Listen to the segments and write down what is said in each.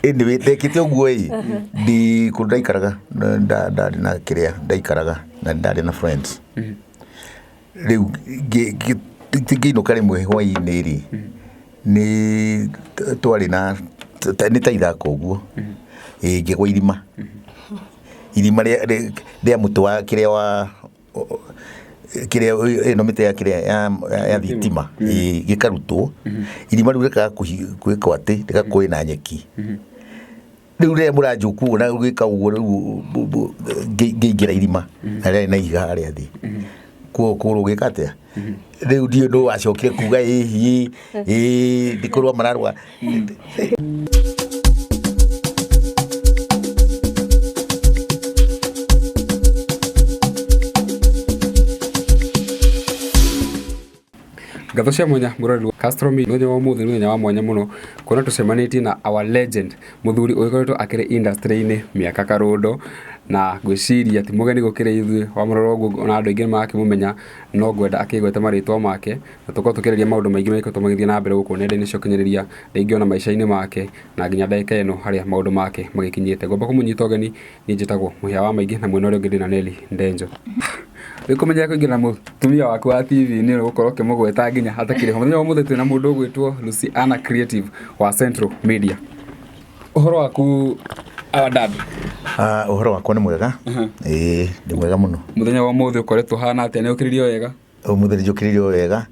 Anyway, tekite uguo di kundaikaraga ndari na Kiria ndaikaraga na ndari na friends. Riu ngĩinũka rĩmwe hwaĩ-inĩ rĩ nĩ twarĩ na nĩ ta ithako ũguo ngĩgwa irima rĩa mũtĩ wa Kiria wa Kiria ĩno mĩtĩ ya Kiria ya thitima gĩkarutwo irima rĩu rĩkaga gwĩka atĩ rĩgakorwo na nyeki rĩu rĩrĩa mũranjũku na gwĩka ũguo rĩu ngĩingĩra irima na rĩarĩ na ihiga harĩa thĩ kũrũ gwĩka atĩa rĩu ndiũ ndũ wacokire kuuga ndikorwo mararwa Gatho cia mwanya mũrori Castro mũthenya wa mũthenya mũthenya wa mwanya mũno kuona tucemanĩtie na our legend mũthuri ũgĩkoretwo akĩrĩ industry-inĩ mĩaka karondo na gwĩciria ti mũgeni gũkĩra ithuĩ wa mũroro ũguo na andũ aingĩ makĩmũmenya no ngwenda akĩgweta marĩtwa make na tũkorwo tũkĩrĩria maũndũ maingĩ maikoretwo magĩthiĩ na mbere gũkũ nenda-inĩ cia ũkinyanĩria rĩngĩ ona maica-inĩ make na nginya ndagĩka ĩno harĩa maũndũ make magĩkinyĩte ngomba kũmũnyita ũgeni niĩ njĩtagwo mũhĩa wa maingĩ na mwena ũrĩa ũngĩ ndĩna Neli Ndenjo Wĩkũmenya kũingĩra mũtumia waku wa TV nĩ gũkorwo kĩmũgweta nginya hatakĩrĩ ho mũthenya wa mũthenya twĩna mũndũ ũgwĩtwo Luciana Creative wa Central Media ũhoro waku dad ũhoro wakwa nĩ mwega nĩ mwega mũno mũthenya wa mũthenya ũkoretwo hana atĩa nĩ ũkĩrĩrio wega mũthenya njũkĩrĩrio wega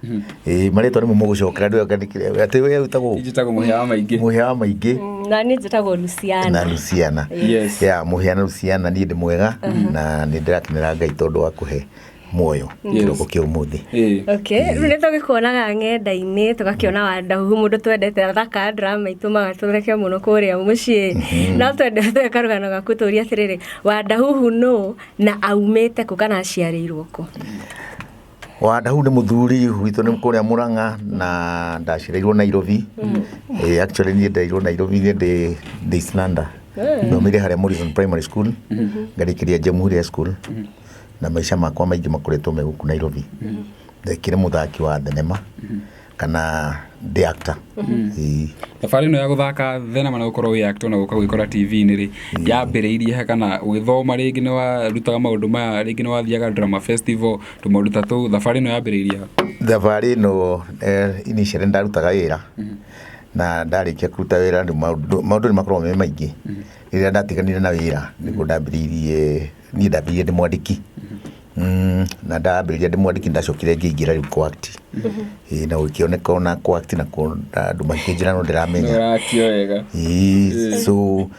marĩtwa nĩ mũgũcokera ndĩ ngandĩkĩre atĩ wewe wĩtagwo njĩtagwo mũhĩa wa maingĩ na niĩ njĩtagwo Luciana yes mũhĩa na Luciana niĩ ndĩ mwega na nĩ ndĩrakenera Ngai tondũ wa kũhe muoyo kĩroko kĩa ũmũthĩ okay rĩu nĩ tũgĩkuonaga ng'enda-inĩ tũgakĩona Wandahuhu mũndũ twendete athaka drama itũ magatũreke mũno kũrĩa mũciĩ no twendete karugano gaku tũria atĩrĩrĩ Wandahuhu no na aumĩte kũ kana aciarĩirwo kũ Wandahuhu nĩ mũthuri witũ nĩ kũrĩa Mũrang'a na ndaciarĩirwo Nairobi actually niĩ ndairwo Nairobi ndĩ Islanda thomire harĩa Morrison Primary School ngarĩkĩria Jamhuri School na maisha makwa maingĩ makoretwo me gũkũ Nairobi ndekire mũthaki wa thenema kana ndĩ actor thabarĩ ĩno ya gũthaka thenema na gũkorwo wĩ actor na gũka gwĩkora TV-inĩ rĩ yambĩrĩirie kana ũgĩthoma rĩngĩ nĩ warutaga maũndũ maya rĩngĩ nĩ wathiaga drama festival tũmaũndũ ta tũu thabarĩ ĩno yambĩrĩirie thabarĩ ĩno initially ndarutaga wĩra na ndarĩkia kũruta wĩra maũndũ nĩ makoragwo me maingĩ rĩrĩa ndatiganire na wĩra nĩguo ndambĩrĩirie ndĩ mwandĩki na ndambĩrĩria ndĩ mwandĩki ndacokire ngĩingĩra rĩu kũact na gũkĩoneka ona kũact na andũ makĩnjĩra no ndĩramenya so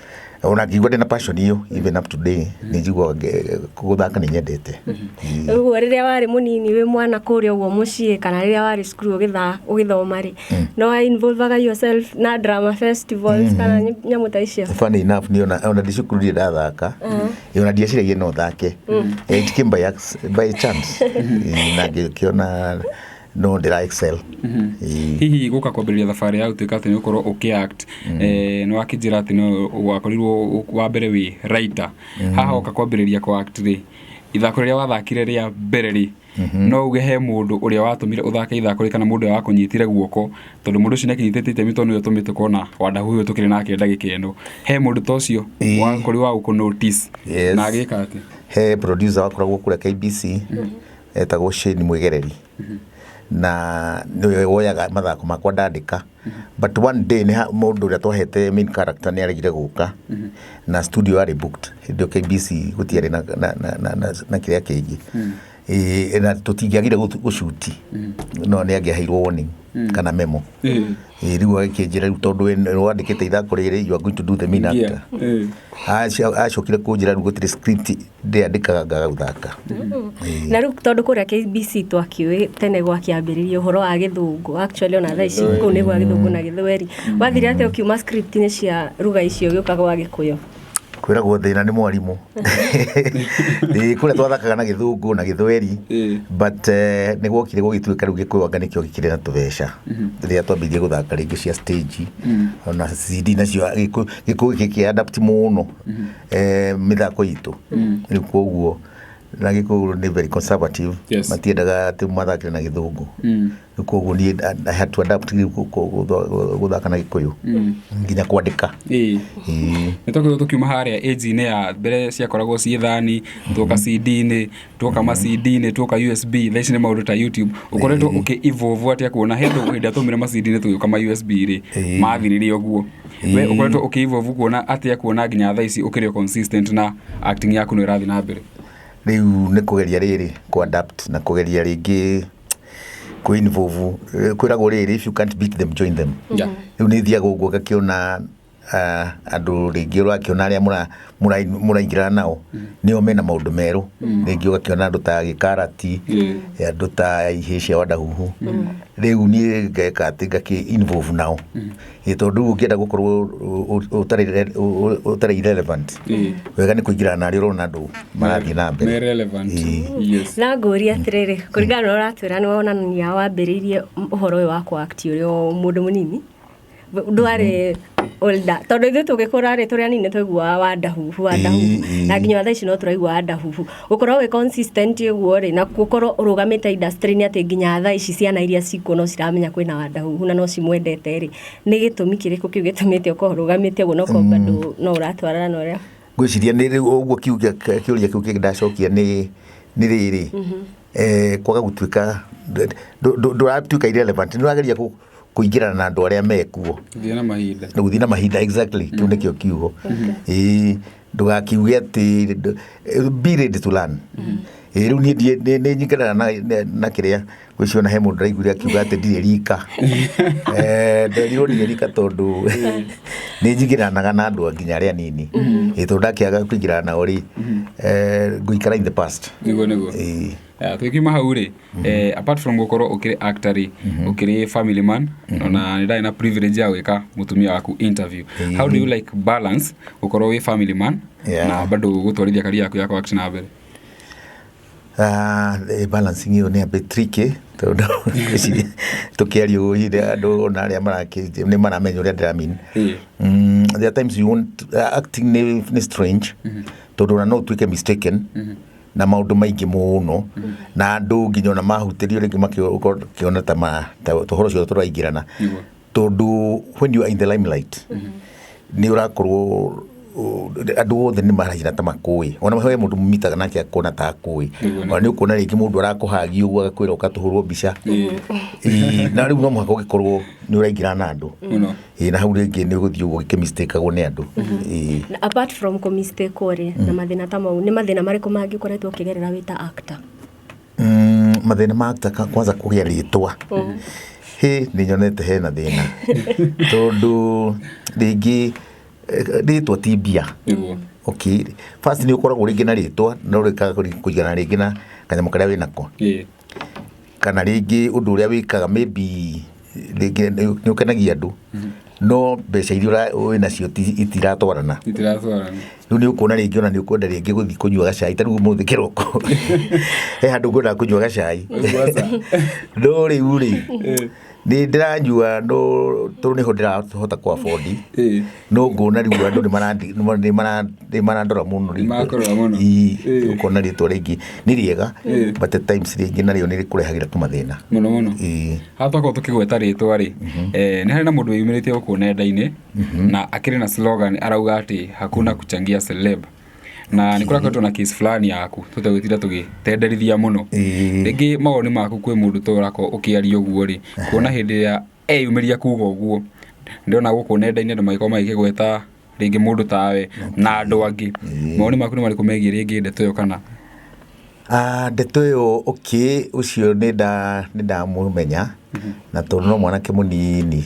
ona ngĩigua ndĩ na passion iyo even up today nĩ njiguaga gũthaka nĩ nyendete ũguo rĩrĩa warĩ mũnini wĩ mwana kũrĩa ũguo mũciĩ kana rĩrĩa warĩ cukuru ũgĩthoma rĩ no involvaga yourself na drama festivals kana nyamũ ta icio funny enough nĩ ona ndĩ cukuru rĩ ndathaka ona ndieciragia no thake it came by chance na ngĩkĩona no ndĩra excel hihi gũka kwambĩrĩria thabarĩ ya gũtuĩka atĩ nĩ ũkorwo ũkĩact nĩ wakĩnjĩra atĩ nĩ wakorirwo wa mbere wĩ writer haha ũka kwambĩrĩria kũact rĩ ithako rĩrĩa wathakire rĩa mbere rĩ no uge he mũndũ ũrĩa watũmire ũthake ithako rĩ kana mũndũ ũrĩa wakũnyitire guoko tondũ mũndũ ũcio nĩakinyitĩte itemi tondũ nĩwe ũtũmĩte kuona Wandahuhu tũkĩrĩ nake ndagĩka ĩno he mũndũ ta ũcio wakorwo wa gũkũnotice na agĩka atĩ he producer wakoragwo kũrĩa KBC etagwo Shane Mwegereri na nĩwe woyaga mathako makwa ndandĩka but one day nĩ mũndũ ũrĩa twahete main character nĩ aregire gũka na studio yarĩ booked hĩndĩ KBC gũtiarĩ na kĩrĩa kĩngĩ na tũtingĩagire gũshuti no nĩ angĩaheirwo warning kana memo rĩu agĩkĩnjĩra rĩu tondũ wandĩkĩte ithako rĩrĩ you are going to do the main actor acokire kũnjĩra rĩu gũtirĩ script ndĩandĩkaga ngagũthaka na rĩu tondũ kũrĩa KBC twakĩũĩ tene gwakĩambĩrĩria ũhoro wa gĩthũngũ actually ona thaa ici kũu nĩ gwa gĩthũngũ na gĩthweri wathire atĩ ũkiuma script-inĩ cia ruga icio gĩũka gwa Gĩkũyũ kwĩragwo thĩna nĩ mwarimũ kũrĩa twathakaga na gĩthũngũ na gĩthweri but nĩ gwokire gũgĩtuĩka rĩu Gĩkũyũ nĩkĩo gĩkĩrĩ na tũbeca rĩrĩa twambĩrĩirie gũthaka rĩngĩ cia stage ona CD nacio Gĩkũyũ gĩkĩadapt mũno mĩthako itũ rĩu koguo na Gikuyu ni very conservative. Yes. Matiendaga ati mathakire na Githungu. Koguo ni I had to adapt guthaka na Gikuyu. Nginya kwandika. Nitoko tukiuma haria age-inĩ ya mbere ciakoragwo ci thani, tuoka CD-inĩ, tuoka ma-CD-inĩ, tuoka USB, thaici nĩ maũndũ ta YouTube. Ukoretwo uki-evolve atia kuona hĩndĩ atumire ma-CD-inĩ tuoka ma-USB-rĩ mathirire ũguo. We ukoretwo uki-evolve kuona atia kuona nginya thaici ukĩrĩ consistent na acting yaku nĩ ĩrathiĩ na mbere. Riu nĩ kugeria rĩrĩ ku-adapt na kugeria rĩngĩ ku-involve. Kwĩragwo rĩrĩ, if you can't beat them, join them. Riu nĩ thiaga ũguo ngakiona andũ rĩngĩ ũrakiona arĩa mũraingĩrana nao nĩo mena maũndũ merũ. Rĩngĩ ũgakiona andũ ta Gĩkarati, andũ ta ihĩ cia Wandahuhu. Rĩu niĩ ngeka atĩ ngaki-involve nao, tondũ ũngĩenda gũkorwo ũtarĩ irrelevant, wega nĩ kũingĩrana na arĩa ũrona andũ marathiĩ na mbere. Na ngũria atĩrĩrĩ, kũringana na ũratwĩra nĩ wonania wambĩrĩirie ũhoro ũyũ wa kũ-act ũrĩ mũndũ mũnini, ndwarĩ older, tondũ ithuĩ tũgĩkũra-rĩ tũrĩ anini twaiguaga Wandahuhu, na nginya thaa ici no tũraigua Wandahuhu. Gũkorwo wĩ consistent ũguo-rĩ, na gũkorwo ũrũgamĩte industry-inĩ atĩ nginya thaa ici ciana iria cikuo no ciramenya kwĩna Wandahuhu na no cimwendete-rĩ, nĩ gĩtũmi kĩrĩkũ kĩu gĩtũmĩte ũkorwo ũrũgamĩte ũguo, no komba no ũratwarana na ũrĩa? Ngwĩciria nĩ ũguo kĩũria kĩu kĩndacokia nĩ rĩrĩ, kwaga gũtuĩka ndũratuĩka irrelevant, nĩ ũrageria kuingĩrana na andũ arĩa mekuo, gũthiĩ na mahinda. Exactly, kĩu nĩkĩo kiugo. Ndũgakiuge atĩ be ready to learn. Rĩu niĩ nĩ nyingĩrana na kĩrĩa gwĩciona he mũndũ ndaiguire akiuga atĩ ndirĩ rika. Nderirwo ndirĩ rika tondũ nĩ njingĩranaga na andũ nginya arĩa nini, tondũ ndakĩaga kũingĩrana nao-rĩ ngũikara in the past. Tukiuma hau-rĩ, apart from gũkorwo ũkĩrĩ actor-rĩ, ũkĩrĩ family man, na nĩ ndarĩ na privilege ya gwĩka mũtumia waku interview. How do you like balance gũkorwo wĩ family man na bado gũtwarithia career yaku ya kũ-act na mbere? Balancing hiyo ni a bit tricky, tondũ tukiaria ũguo andũ ona arĩa nĩ maramenya ũrĩa ndĩramean. There are times you want acting ni strange, tondũ ona no tuĩke mistaken na maũndũ maingĩ mũno, na andũ nginya ona mahutĩrio rĩngĩ makĩona ta ũhoro ũcio tũraingĩrana, tondũ when you are in the limelight nĩ ũrakorwo andũ othe nĩ maragira ta makũĩ, ona he mũndũ mumitaga nake akona ta akũĩ, ona nĩ ũkuona rĩngĩ mũndũ arakũhagia ũguo agakwĩra ũkatũhũrwo mbica, na rĩu no mũhaka ũgĩkorwo nĩ ũraingĩra na andũ, na hau rĩngĩ nĩ ũgũthiĩ ũguo gĩkĩmistakagwo nĩ andũ. Apart from kũmistakwo-rĩ, na mathĩna ta mau, nĩ mathĩna marĩkũ mangĩ ũkoretwo ũkĩgerera wĩ ta actor? Mathĩna ma actor kwanza kũgĩa rĩtwa, nĩ nyonete hena thĩna, tondũ rĩngĩ rĩtwa ti mbia. Okay, first nĩ ũkoragwo rĩngĩ na rĩtwa no rĩkaga kũigana rĩngĩ na kanyamũ karĩa wĩnako, kana rĩngĩ ũndũ ũrĩa wĩkaga maybe rĩngĩ nĩ ũkenagia andũ, no mbeca iria wĩnacio itiratwarana. Rĩu nĩ ũkuona rĩngĩ ona nĩ ũkwenda rĩngĩ gũthiĩ kũnyua gacai, ta rĩu ũmũthĩ kĩroko he handũ ngwendaga kũnyua gacai, no rĩu-rĩ nĩ ndĩranyua no tondũ nĩho ndĩrahota kwa afford, no ngona rĩu andũ nĩ marandora mũno, ũkona rĩtwa rĩngĩ nĩ rĩega, but at times rĩngĩ narĩo nĩ rĩkũrehagĩra tũmathĩna mũno. Haha twakorwo tũkĩgweta rĩtwa-rĩ, nĩ harĩ na mũndũ wĩyumĩrĩtie gũkũ nenda-inĩ na akĩrĩ na slogan arauga atĩ hakuna kuchangia celeb, na nĩ kũrakoretwo na case fulani yaku tũtegwĩtira tũgĩtenderithia mũno. Rĩngĩ mawoni maku kwĩ mũndũ ta ũrakorwo ũkĩaria ũguo-rĩ, kuona hĩndĩ ĩrĩa eyumĩria kuuga ũguo, ndĩrona gũkũ nenda-inĩ andũ magĩkorwo magĩkĩgweta rĩngĩ mũndũ tawe na andũ angĩ, mawoni maku nĩ marĩkũ megiĩ rĩngĩ ndeto ĩyo kana? Ndeto ĩyo ũcio nĩ ndamũmenya, na tondũ no mwanake mũnini,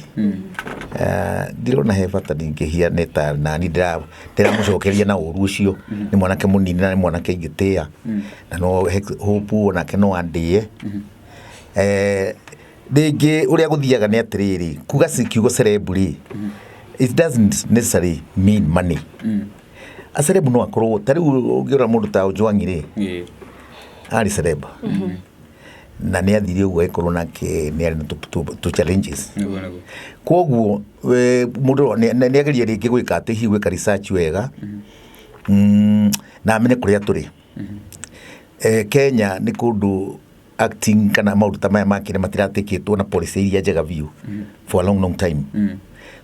ndirona he bata ndingĩhiane ta nani ndĩramũcokeria na ũru ũcio. Nĩ mwanake mũnini na nĩ mwanake ingĩtĩa, na no hope onake no andĩe. Rĩngĩ ũrĩa gũthiaga nĩ atĩrĩrĩ, kuga kiugo celeb-rĩ, it doesn't necessarily mean money. A celeb no akorwo, ta rĩu ũngĩrora mũndũ ta Ojwang'i-rĩ, arĩ celeb, na nĩ athire ũguo agĩkorwo nake nĩ arĩ na tũ challenges. Koguo mũndũ nĩ ageria rĩngĩ gwĩka atĩ hihi gwĩka research wega, na amenye kũrĩa tũrĩ. Kenya nĩ kũndũ acting kana maũndũ ta maya makĩre matiratekĩtwo na policy iria njega biũ for a long time.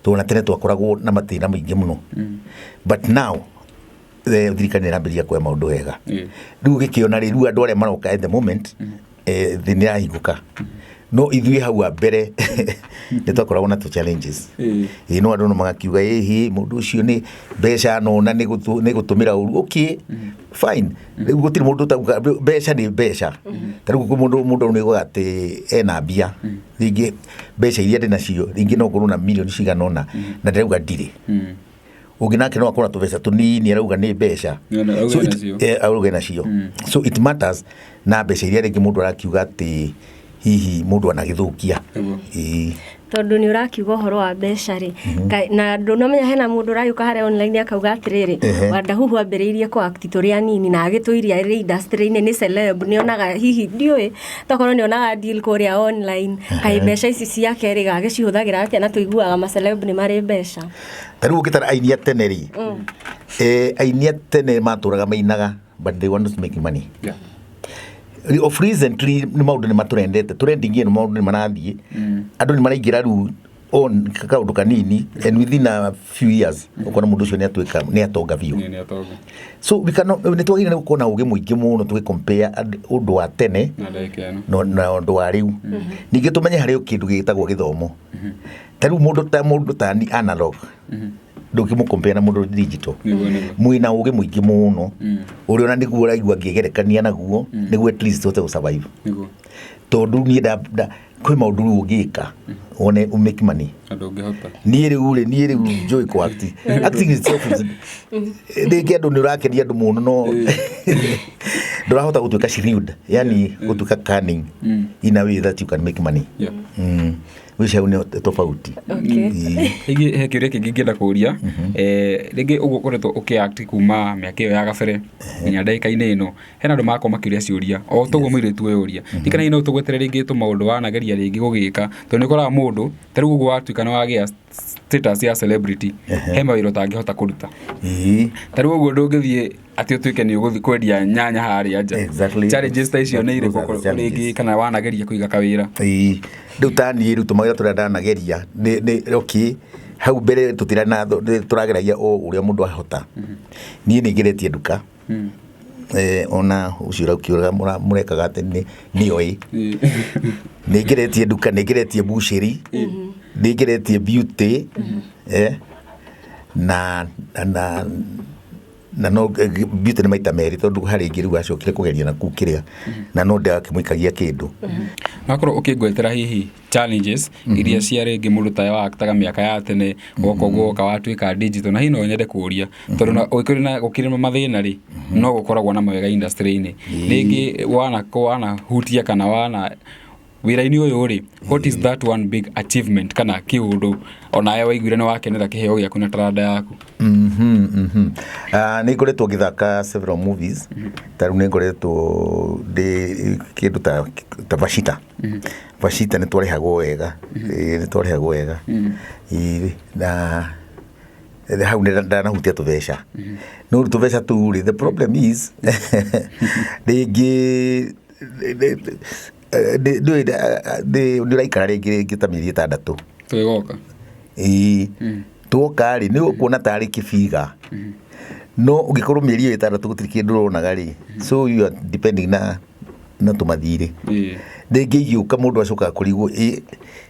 Tũna tene twakoragwo na mathĩna maingĩ mũno. But now thirikari nĩ ĩrambĩrĩria kuoya maũndũ wega. Rĩu gĩkĩona rĩu andũ arĩa maroka at the moment thĩ nĩ ĩrahingũka. No ithuĩ hau mbere nĩ twakoragwo na tũ challenges. No andũ no magakiuga mũndũ ũcio nĩ mbeca nona nĩ gũtũmĩra ũru. Okay, fine. Rĩu gũtirĩ mũndũ ũtauga mbeca nĩ mbeca. Ta rĩu mũndũ nĩ augaga atĩ ena mbia. Rĩngĩ mbeca iria ndĩ nacio rĩngĩ no ngorwo na mirioni cigana ũna na ndĩrauga ndirĩ. Ũngĩ nake no akorwo na tũbeca tũnini arauga nĩ mbeca. Arauga nacio. So it matters na mbeca iria rĩngĩ mũndũ arakiuga atĩ hihi mũndũ anagĩthũkia. Tondũ nĩ ũrakiuga ũhoro wa mbeca rĩ, na ndũnamenya hena mũndũ ũragĩũka harĩa online akauga atĩrĩrĩ, Wandahuhu ambĩrĩirie kũ act tũrĩ anini na agĩtũiria arĩ industry-inĩ nĩ celeb, nĩ onaga hihi ndiũĩ tokorwo nĩ onaga deal kũrĩa online, kaĩ mbeca ici ciake rĩ gagĩcihũthagĩra atĩa na tũiguaga ma celeb nĩ marĩ mbeca. Ta rĩu ũgĩtara aini a tene rĩ, aini a tene matũraga mainaga but they want to make money. Of recently nĩ maũndũ nĩ matũrendete trending nĩ maũndũ nĩ marathiĩ andũ nĩ maraingĩra rĩu on kaũndũ kanini and within a few years ũkona mũndũ ũcio nĩ atonga biũ. So nĩ twagĩrĩire gũkorwo na ũgĩ mũingĩ mũno tũgĩcompare ũndũ wa tene na ũndũ wa rĩu. Ningĩ tũmenye harĩ kĩndũ gĩtagwo gĩthomo. Ta rĩu mũndũ ta ni analog ndũngĩmũcompare na mũndũ digital. Mwĩna ũgĩ mũingĩ mũno ũrĩa ona nĩguo ũraigua ngĩgerekania naguo nĩguo at least ũhote gũsurvive. Tondũ niĩ kwĩ maũndũ rĩu ũngĩka one umake money. Niĩ rĩu njũĩ kũ act. Acting is self. Rĩngĩ andũ nĩ ũrakenia andũ mũno no ndũrahota gũtuĩka shrewd, yani gũtuĩka cunning in a way that you can make money. Wish hau nĩ tofauti. He kĩũria kĩngĩ ngĩenda kũũria, rĩngĩ ũguo ũkoretwo ũkĩact kuma mĩaka ĩyo ya gabere nginya ndagĩka-inĩ ĩno, hena andũ marakorwo makĩũria ciũria o toguo mũirĩtu ũyũ ũria. Nĩ kana no tũgwetere rĩngĩ tũmaũndũ wanageria rĩngĩ gũgĩka, tondũ nĩ ũkoraga mũndũ ta rĩu ũguo watuĩka nĩ wagĩa status ya celebrity, he mawĩra ũtangĩhota kũruta. Ta rĩu ũguo ndũngĩthiĩ atĩ ũtuĩke nĩ ũgũthiĩ kwendia nyanya harĩa nja. Challenges ta icio nĩ irĩkũ rĩngĩ kana wanageria kũiga kawĩra? Rĩu ta niĩ rĩu tũmawĩra tũrĩa ndanageria nĩ okay, hau mbere tũrageragia o ũrĩa mũndũ ahota. Niĩ nĩ ngeretie nduka ona ũcio ũrakiuga mũrekaga atĩ nĩ oĩ. Nĩ ngeretie nduka, nĩ ngeretie busheri, nĩ ngeretie beauty na no beauty nĩ maita merĩ tondũ harĩ ingĩ rĩu acokire kũgeria na kuu Kiria na no ndakĩmũikagia kĩndũ. Nakorwo ũkĩngwetera hihi challenges iria cia rĩngĩ mũndũ ta waktaga mĩaka ya tene goka watuĩka digital, na hihi no nyende kũũria tondũ gũkĩrĩ mathĩna rĩ no gũkoragwo na mawega industry-inĩ rĩngĩ wanahutia kana wana wĩra-inĩ ũyũ rĩ, what is that one big achievement kana kĩũndũ onawe waiguire nĩ wakenera kĩheo gĩaku na taranda yaku? Nĩ ngoretwo ngĩthaka several movies. Ta rĩu nĩ ngoretwo ndĩ kĩndũ ta Vashita. Vashita nĩ twarĩhagwo wega. Na hau nĩ ndanahutia tũbeca. No tũbeca tũu rĩ, the problem is rĩngĩ nĩ ũraikara rĩngĩ ta mĩeri 6 twĩgoka. Tuoka rĩ nĩ ũkuona tarĩ kĩbiga. No ũngĩkorwo mĩeri 6 gũtirĩ kĩndũ ũronaga rĩ, so you are depending na tũmathirĩ. Rĩngĩ igĩũka mũndũ acokaga kũrigwo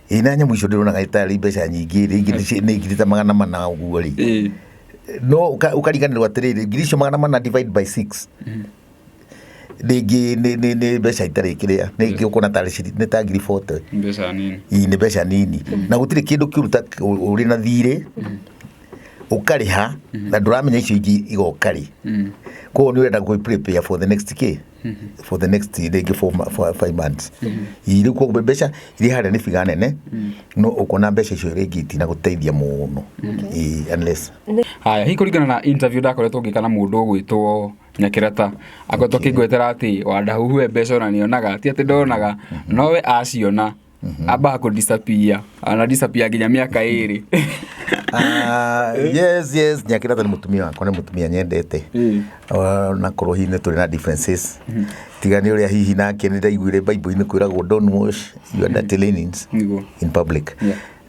na nyamũ icio ndĩronaga tarĩ mbeca nyingĩ, rĩngĩ nĩ ngiri ta 400 ũguo rĩ. No ũkariganĩrwo atĩrĩrĩ, ngiri icio 400 divide by 6 rĩngĩ nĩ mbeca itarĩ kĩrĩa, rĩngĩ ũkona tarĩ ta ngiri 40. Nĩ mbeca nini na gũtirĩ kĩndũ kĩruta ũrĩ na thirĩ ũkarĩha na ndũramenya icio ingĩ igoka rĩ. Koguo nĩ ũrenda gũ prepare for the next for the next rĩngĩ 5 months. Rĩu koguo mbeca iria harĩa nĩ biga nene no ũkona mbeca icio rĩngĩ itinagũteithia mũno unless. Haya, hihi kũringana na interview ndakoretwo ngĩka na mũndũ ũgwĩtwo Nyakerata, akoretwo akĩngwetera atĩ Wandahuhu mbeca ona nĩonaga, ti atĩ ndonaga nowe aciona amba kũ disappear, ana disappear nginya mĩaka 2. Yes, Nyakerata ni mutumia wakwa, ni mutumia nyendete. Na korwo hihi tuli na differences. Tiga ni uria hihi nake ni ndaiguire Bible-ini kwiragwo don't wash your dirty linens in public.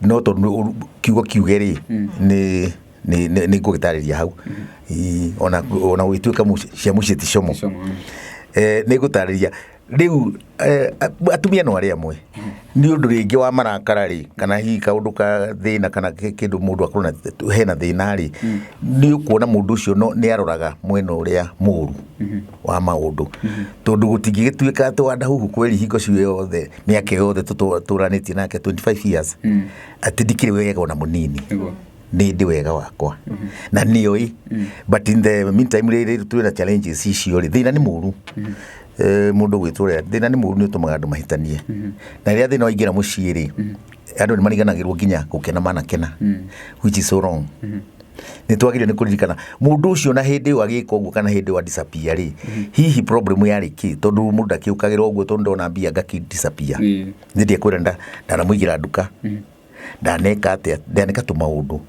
No tondu kiuge ri ni ngugitariria hau. Ona gwituika cia muciĩ ti como. Ni ngutariria riu atumia no aria amwe ni undu ringi wa marakara ri kana hi kaundu ka thina kana kindu mundu akorona hena thina ri ni ukuona mundu ucio no ni aroraga mwena uria muru wa maundu tondu gutingigituika ati Wandahuhu kweli hingo cio yothe miaka yothe tuturanitie nake 25 years ati ndikiri wega ona munini ni ndi wega wakwa na nioi but in the meantime riri twina challenges icio ri thina ni muru mundu gwitura thina ni muru ni utumaga andu mahitanie na ria thina waingira muciĩ ri andu ni mariganagirwo nginya gukena manakena which is so wrong ni twagire ni kuririkana mundu ucio na hindi wa gika uguo kana hindi wa disappear ri hihi problem yari ki tondu mundu akiukagira uguo tondu ndona mbia ngaki disappear ni ndi kwenda ndana muigira nduka ndaneka atia ndaneka tu maundu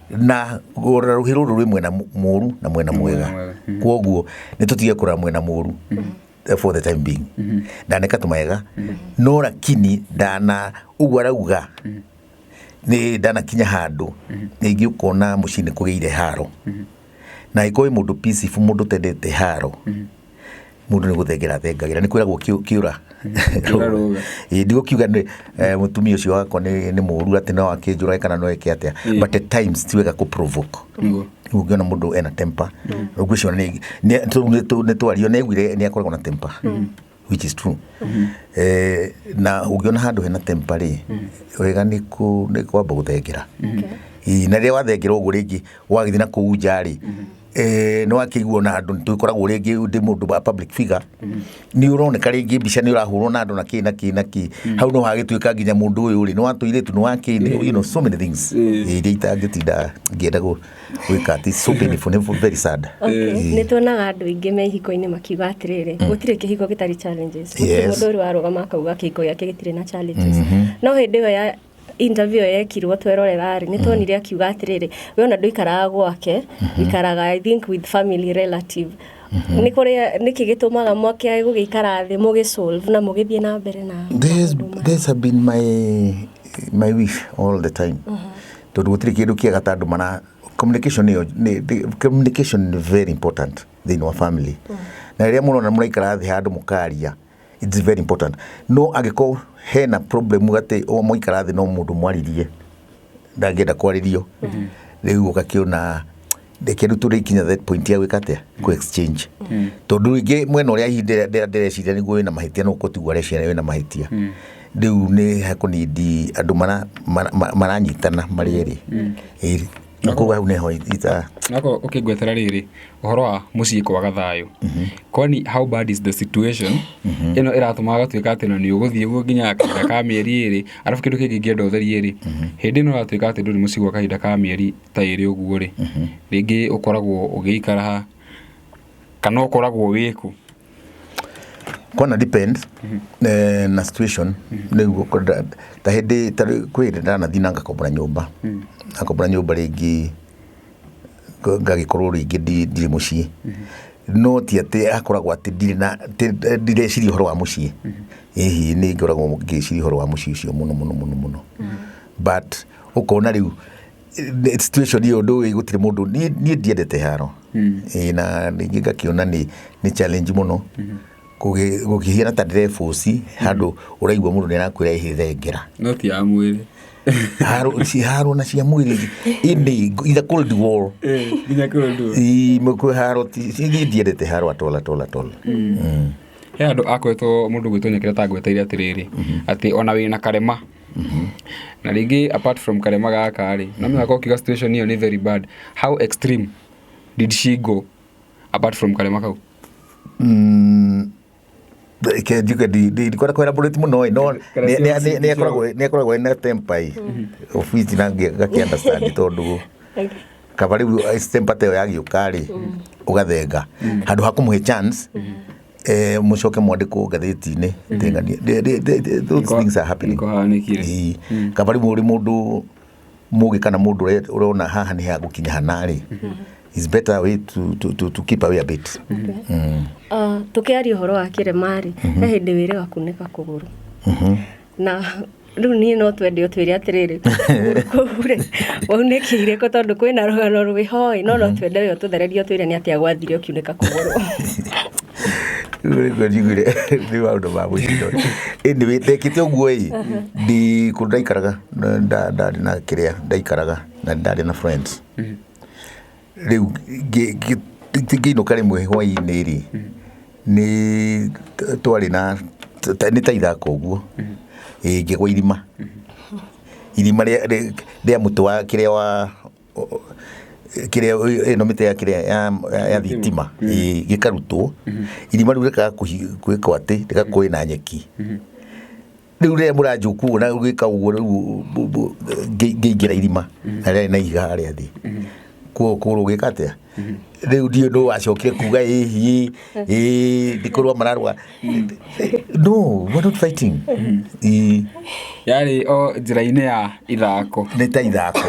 na ruhiru ruri mwena muru na mwena mwega kwoguo ni tutige kura mwena muru for the time being ndaneka tu maega no lakini ndana ugwarauga ni ndana kinya handu ni ngiukona mucini kugeire haro na ikoi mundu peaceful mundu tendete haro mundu ni guthengera ni kwiragwo kiura ndigo kiuga ni mutumia ucio wako ni muru ati no akinjura kana no eke atia but at times tiwega ku provoke ugiona mundu ena temper ugucio ni twario ni gwire ni akoragwo na temper which is true na ugiona handu hena temper ri wega ni kwamba guthengera na ria wathengera uguo ringi wagithi na kuu njari no akiguo na andu tukoragwo ringi ndi mundu wa public figure ni uroneka ringi mbica ni urahurwo na andu na ki hau no hagituika nginya mundu uyu ri no atuiretu no wake you know so many things iria itangitinda ngienda gwika ati so painful very sad ni tuonaga andu ingi me hiko-ini makiuga atiriri gutire kihiko gitari challenges mundu uri warugama akauga kihiko yake gitire na challenges no hindi yo ya interview yekirwo twerorera ri ni tonire akiuga atiriri we ona nduikaraga gwake ikaraga I think with family relative ni kuria niki gitumaga mwake gugikara thi mugisolve na mugithie na mbere na there's been my wish all the time tondu gutire kindu kiega tandu mana communication is very important in our family na ria muno na muraikara thi handu mukaria it's very important no agiko hena problem gate o muikara thi no mundu mwaririe ndangenda kwaririo riu ukakiona ndekeru turi kinya that point ya wikate ku exchange tondu ingi mwena uria ndireciria niguo ina mahitia no kutigwa reciria ina mahitia riu ni hakunidi andu maranyitana marieri iri nakuga hau neho ita nako ukigwetera riri uhoro wa muciĩ kwaga thayo kwani how bad is the situation ino iratumaga gatuika ati no ni uguthie guo nginya kahinda ka mieri iri arafu kindu kingi ngienda utherie ri hindi no ratuika ati nduri muciĩ gwa kahinda ka mieri ta iri uguo ri ringi ukoragwo ugiikara ha kana ukoragwo wiku kona depend na situation niguo ta hindi kwire ndana thinanga kombora nyumba akombora nyumba ringi ngagikorwo ringi ndiri muciĩ no ti ati akoragwo ati ndireciria uhoro wa muciĩ hihi ni ngoragwo ngiciria uhoro wa muciĩ ucio muno but ukona riu situation hiyo ndo igutire mundu ni ndiendete haro na ringi ngakiona ni challenge muno gukihira ta ndirefoci handu uraigwa mundu ni arakwira ihithengera no ti ya mwiri haro na cia mwiri ini ida cold war nginya cold war mko haro ti ndiendete haro atola he andu akwetwo mundu gwitwo Nyakerata gwetaire atiriri ati ona wina karema na ringi apart from karema gaka ri na mimi gako situation hiyo ni very bad how extreme did she go apart from karema kau ke juke di kwera bullet muno no ne akoragwo na tempai ofisi na ngaki understand tondu kabari tempa teo yagiukari ugathenga handu hakumuhe chance mucoke mwandiko ngatheti-ini those things are happening kabari muri mundu mugi kana mundu urona haha ni ha gukinya hanari is better way to keep away a bit. Tukiaria horo wa kiremari he hindi wire gakuneka kuguru na riu ni no twende utwire atiriri kugure waunekire ko tondu kwina rugano rwihoi no twende we tuthererie utwire ni atia gwathire ukiuneka kuguru Gure ni maundu ma mucindo anyway tekite uguo di kunda ikaraga ndari na Kiria ndaikaraga na ndari na friends riu ngiinuka rimwe hwaini ri ni twari na ni ta ithako uguo ngigwa irima ria mutu wa Kiria wa Kiria ino mite ya Kiria ya thitima gikarutwo irima riu reka gwika ati reka kwina nyeki riu ria muranjuku na gwika uguo riu ngiingira irima aria na iga ria thi kuru gwika atia riu ndio no acokire kuga ndikorwa mararwa no we're not fighting yari o njira-ini ya ithako ni ta ithako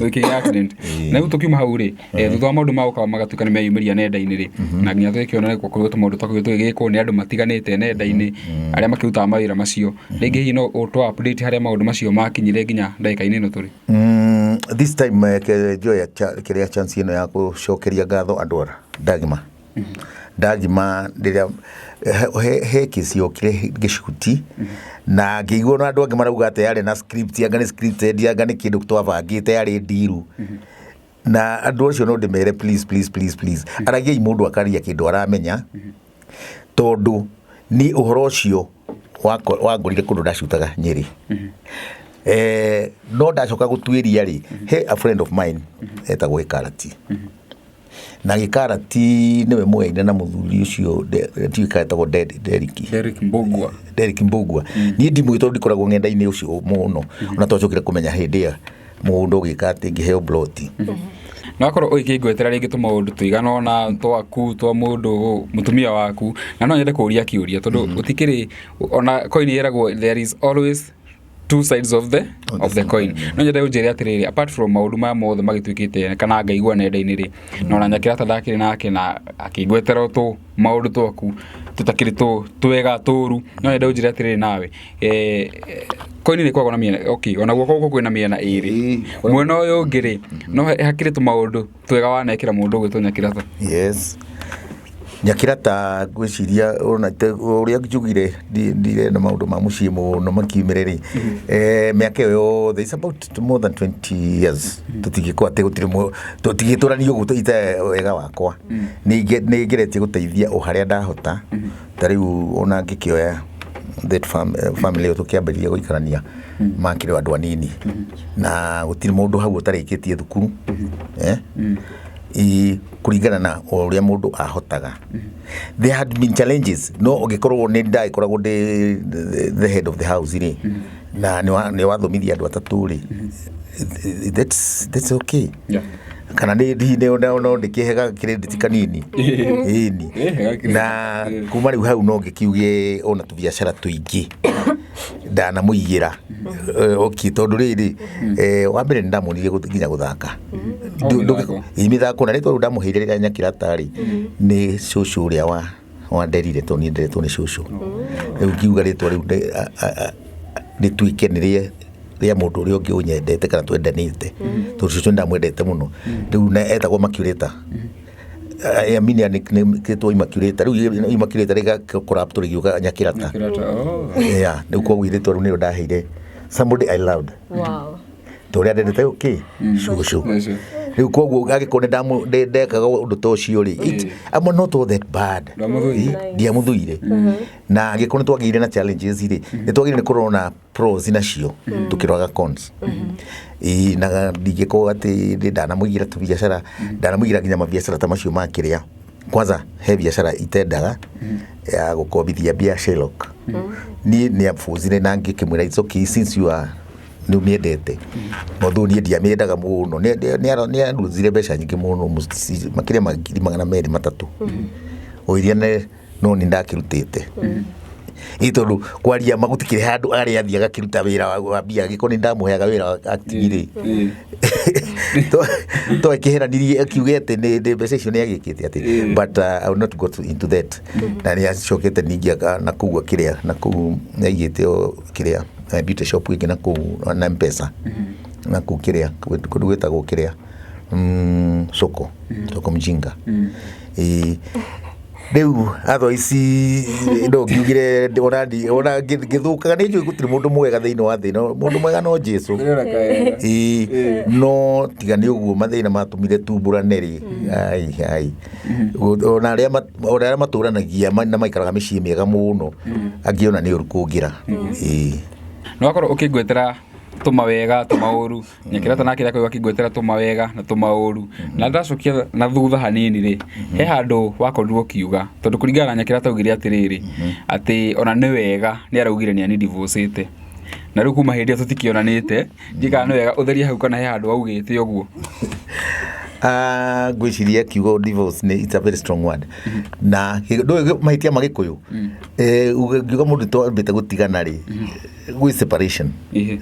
okay accident na gutu kiuma hau ri thutha wa maundu mauka magatuika ni meyumiria nenda-ini ri na nginya tukiona ko kuri maundu takwo tugigikwo ni andu matiganite nenda-ini aria makirutaga mawira macio ringi hihi no uto update haria maundu macio makinyire nginya ndagika-ini ino turi this time joya Kiria chance ino ya gucokeria ngatho andwara ndagima ndiria he kisiokire gicuti na ngigwo na andu angi marauga ate yari na script anga ni scripted anga ni kindu twabangite yari diru na andu acio no ndimere please aragiai mundu akaria kindu aramenya tondu ni uhoro ucio wangorire kundu ndacutaga Nyeri no ndacoka gutwiria ri he a friend of mine etagwo Karati na Gikarati niwe mweine na muthuri ucio ndikatagwo Derek Mbugua ni ndimu tondu ndikoragwo ngenda-ini ucio muno ona twacokire kumenya hindi ya mundu gikati ngiheo bloti nakorwo ukingwetera ringi tu maundu tuigana ona twaku twa mundu mutumia waku na no nyende kuria kiuria tondu utikiri ona coin yeragwo there is always two sides of the coin no nyende unjire atiriri apart from maundu ma mothe magitwikite kana ngaigua nenda-ini ri no na Nyakerata ndakiri nake na akingwetera tu maundu twaku tutakiri twega turu no nyende unjire atiriri nawe coin ni kwagona miena okay ona guoko kwina miena iri mwena uyu ngiri no hakiri tu maundu twega wanekira mundu gwitwo Nyakerata yes Nyakerata gwiciria ona uria njugire ndire na maundu ma mucii muno makiumiriri miaka yo there is about more than 20 years tutigikwa ate gutire tutigiturani uguo ite wega wakwa ni ngeretie guteithia o haria ndahota tariu ona ngikioya that family tukiambĩrĩria gũikarania makĩrĩ andũ anini na gũtirĩ mũndũ hau ũtarĩkĩtie thukuru kuringana na ũrĩa mũndũ ahotaga there had been challenges no ũngĩkorwo nĩ ndagĩkoragwo the head of the house rĩ na nĩ wathomithia andũ atatũ rĩ that's okay kana no ndikihega credit kanini ini na kuma riu hau no ngikiuge ona tu biashara tuingi ndana muigira okay tondu riri wa mbere ndamunire nginya guthaka imithako na ritwa ndamuheire rira Nyakerata ri ni cucu uria wa Nderire toni Ndetoine cucu riu ngiuga ritwa riu ni twikenirie ria mundu uri ungi unyendete kana twendanite tondu cucu ndamwendete muno riu na etagwo Makureta Aminia ni kitwa Immaculate riu Immaculate riga corrupt riuga Nyakerata yeah riu kwa wiritwa riu ni ndaheire somebody I loved wow toria ndete okay cucu riu koguo agikone ndekaga undu to cio ri I'm not all that bad dia muthuire na agikone twagire na challenges ri twagire ni kurona pros nacio tukiroga cons na ndigiko ati ndana muigira tu biashara ndana muigira nginya mabiashara ta macio makiria kwanza he biashara itendaga ya gukobithia bia Sherlock ni afuzire na ngikimwira it's okay since you are ni miendete muthuri ndia miendaga muno ni aruzire mbeca nyingi muno makiria magiri 200 3 oiria no ni ndakirutite tondu kwaria magutikire handu ari athiaga kiruta wira wa bia giko ni ndamuheaga wira atigire to ekiheranirie akiuge ati ni mbeca icio ni agikite ati but I will not go into that na ni acokete ningi na kuuga kiria na ku aigite kiria beauty shop igi na ku na mpesa na ku kiria kundu gwetagwo kiria soko mjinga riu atho ici ndo ngiugire ona githukaga ni njui gutiri mundu mwega thiini wa thina mundu mwega no Jesu no tiga ni uguo mathina matumire tumburane ri ai ona aria maturanagia na maikaraga micii miega muno angiona ni urukungira no akorwo ukingwetera tumawega tumauru Nyakerata nake yako akigwetera tumawega na tumauru na ndacokia na thutha hanini ri he handu wakorirwo Kiuga tondu kuringana na Nyakerata ugire atiriri ati ona ni wega ni araugire ni ani divorcete na riu kuma hindi tutikionanite ndika ni wega utheria hau kana he handu augite uguo gwiciria kiugo divorce ni it's a very strong word na ndo mahitia magikuyu ugiuga mundu twambite gutigana ri gwi separation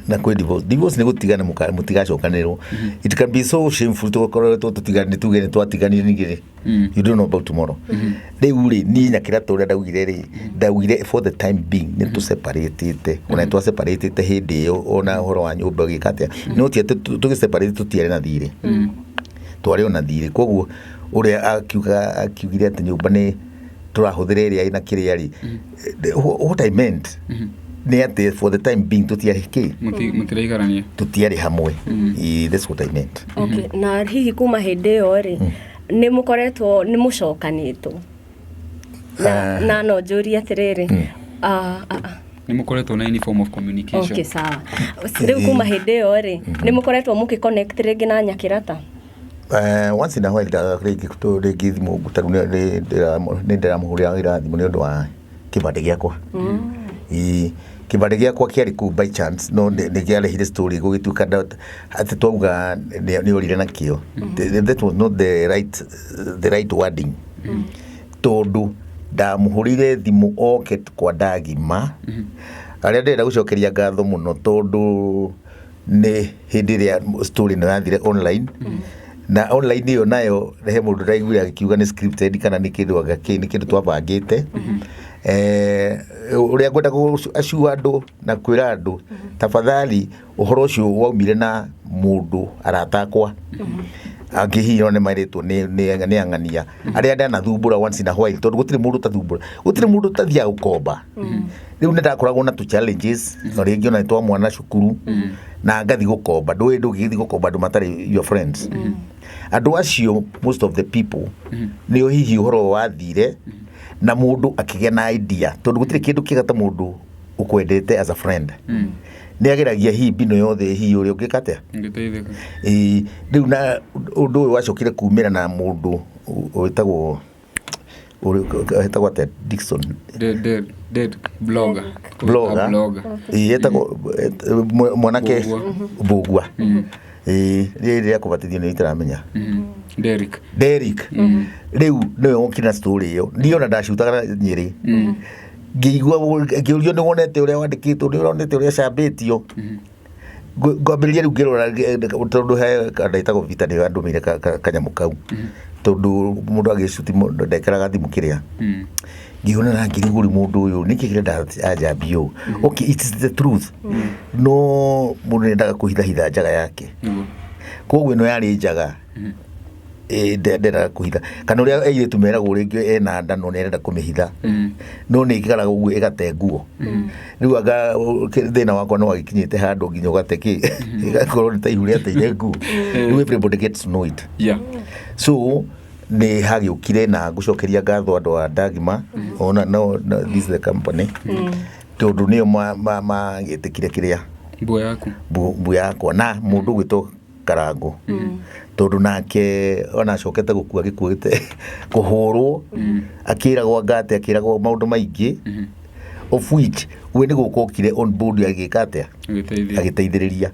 na kwi divorce ni gutigana mutigacokanirwo it can be so shameful to korora tutigane tugene twatiganire nigire you don't know about tomorrow riu ri ni Nyakerata uria ndaugire for the time being ni to separate ite ona twa separate ite hindi yo ona horo wa nyumba gikatia no ti tu separate tutiare na thire twari ona thire koguo uria akiugire ati nyumba ni turahuthire ria ina kiria ri what I meant ni ati for the time being tutiari ki mutiraigania tutiari hamwe that's what I meant okay na hihi kuma hindi yo ri ni mukoretwo ni mucokanitwo na no njuri atiriri ni mukoretwo na any form of communication okay sawa riu kuma hindi yo ri ni mukoretwo mukiconnect ringi na Nyakerata once in a while rigi thimu gutaru ni ndiramuhuria irathimo ni undu wa kibande giakwa kibande giakwa kiari ku by chance no ni giarehire story gugituka ati twauga ni orire nakio that was not the right wording tondu ndamuhurire thimu oke kwa ndagima aria ndenda gucokeria ngatho muno tondu ni hindi ria story no yathire online na online yo nayo rehe mundu ndaiguire akiuga ni scripted kana ni kindu agaki ni kindu twabangite uria ngwenda gucua andu na kwira andu tafadhali uhoro ucio waumire na mundu aratakwa angihiro ne mairetwo ni angania aria ndana thumbura once in a while tondu gutiri mundu tathumbura gutiri mundu tathia ukomba riu ndakoragwo na tu challenges ringi ona twa mwana cukuru na ngathi gukomba ndu githi gukomba ndu matari your friends andu acio most of the people ni hihi uhoro wathire na mundu akigia na idea tondu gutiri kindu kigata mundu ukwendete as a friend ni ageragia hii bino yothe hii uri ungikate ngiteitheka riu na undu uyu wacokire kumira na mundu witagwo ate Dixon dead blogger yetagwo mwanake Bugwa ria kubatithio ni itaramenya Derek riu no okina story yo ndiona ndacutaga Nyeri ngiigua ni wonete uria wandikitwo ni wonete uria cambitio ngwambiriria riu ngirora tondu he ndaitagwo vita ni andumire kanyamu kau tondu mundu agicuti ndekeraga thimu kiria ngiona na ngiriguri mundu uyu niki kirenda ajambio okay it is the truth no mundu nendaga kuhitha njaga yake koguo no yari njaga ndenda kuhitha kana uria eire tumeragwo ringi ena nda no nenda kumihitha no ni ikaraga uguo igate nguo riu aga thina wakwa no agikinyite handu nginya gateki igakorwo ni taihu ria teire nguo riu everybody gets to know it so ni hagiukire na gucokeria ngatho andu a ndagima ona no this is the company tondu ni ma gitikire kiria mbu yakwa na mundu gwito Karango tondu nake ona cokete gukua gikuite kuhurwo akiragwo ngate akiragwo maundu maingi of which we ni gukokire on board agikate agiteithiriria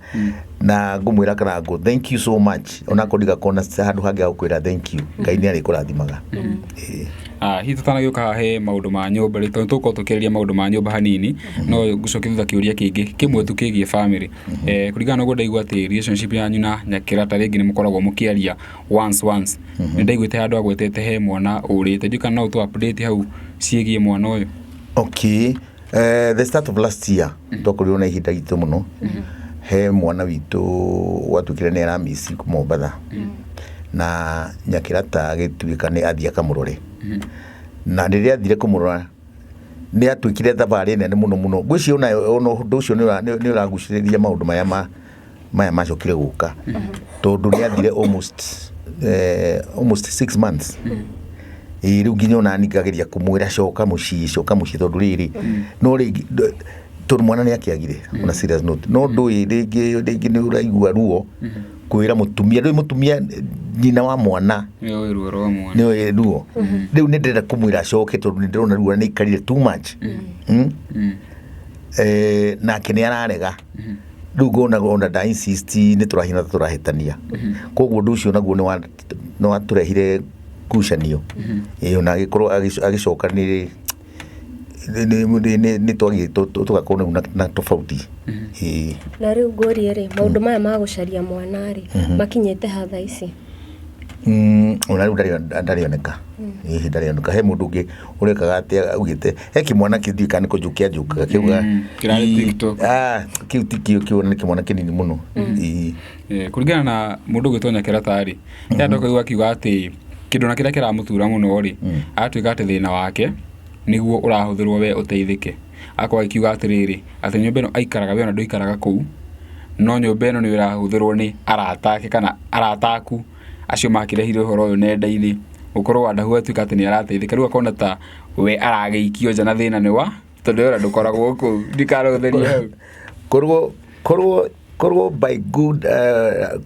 na ngumwira Karango thank you so much ona kodiga kona handu hangi gukwira thank you Ngai ni ari kurathimaga Hihi tutanagĩũka he maũndũ ma nyũmba rĩ tondũ tũkorwo tũkĩarĩria maũndũ ma nyũmba hanini no ngũcokia thutha kĩũria kĩngĩ kĩmwe tu kĩgiĩ family kũringana na ũguo ndaigua atĩ relationship yanyu na Nyakerata rĩngĩ nĩ mũkoragwo mũkĩaria once nĩ ndaiguĩte handũ agwetete he mwana ũrĩte njũkana no ũtũ update hau ciĩgiĩ mwana ũyũ. Okay, the start of last year twakorirwo na ihinda itũ mũno he mwana witũ watuĩkire nĩ aramisi Mombatha na Nyakerata agĩtuĩka nĩ athiĩ akamũrore na rĩrĩa athire kũmũrora nĩ atuĩkire thabarĩ nene mũno ngwĩciria ona ũndũ ũcio nĩ ũragucĩrĩria maũndũ maya macokire gũka tondũ nĩ athire almost 6 months rĩu nginya ona ngageria kũmwĩra coka mũciĩ tondũ rĩrĩ no rĩngĩ tondũ mwana nĩ akĩagire ona serious note no ndũĩ rĩngĩ nĩ ũraigua ruo kwĩra mũtumia nyina wa mwana nĩ ruo rĩu nĩ ndĩrenda kũmwĩra coke tondũ nĩ ndĩrona ruo nĩ ikarire too much nake nĩ ararega rĩu ngona ona nda insist nĩ tũrahĩtania koguo ũndũ ũcio naguo nĩ watũrehire ngucanio ona agĩkorwo agĩcoka nĩ twagĩ tũgakorwo na tofauti. Na rĩu ngũrie rĩ maũndũ maya ma gũcaria mwana rĩ makinyĩte ha thaa ici? Ona rĩu ndarĩoneka ndarĩoneka he mũndũ ũngĩ ũrekaga atĩ augĩte he kĩmwana kĩthiĩ kana kũnjũkia njũkaga kiuga kĩrarĩ TikTok kĩu ti kĩo nĩ kĩmwana kĩnini mũno. Kũringana na mũndũ ũgĩtwo Nyakerata rĩ ndoka akiuga atĩ kĩndũ na kĩrĩa kĩramũtura mũno rĩ atuĩka atĩ thĩna wake nĩguo ũrahũthĩrwo we ũteithĩke akwa akiuga atĩrĩrĩ atĩ nyũmba ĩno aikaraga we ona ndũikaraga kũu no nyũmba ĩno nĩ ĩrahũthĩrwo nĩ arata ake kana arata aku acio makĩrehire ũhoro ũyũ nenda-inĩ gũkorwo Wandahuhu atuĩka atĩ nĩ arateithĩka rĩu akona ta we aragĩikio nja na thĩna nĩ wa tondũ we ndũkoragwo kũu ndikarũthĩrie hau korwo by good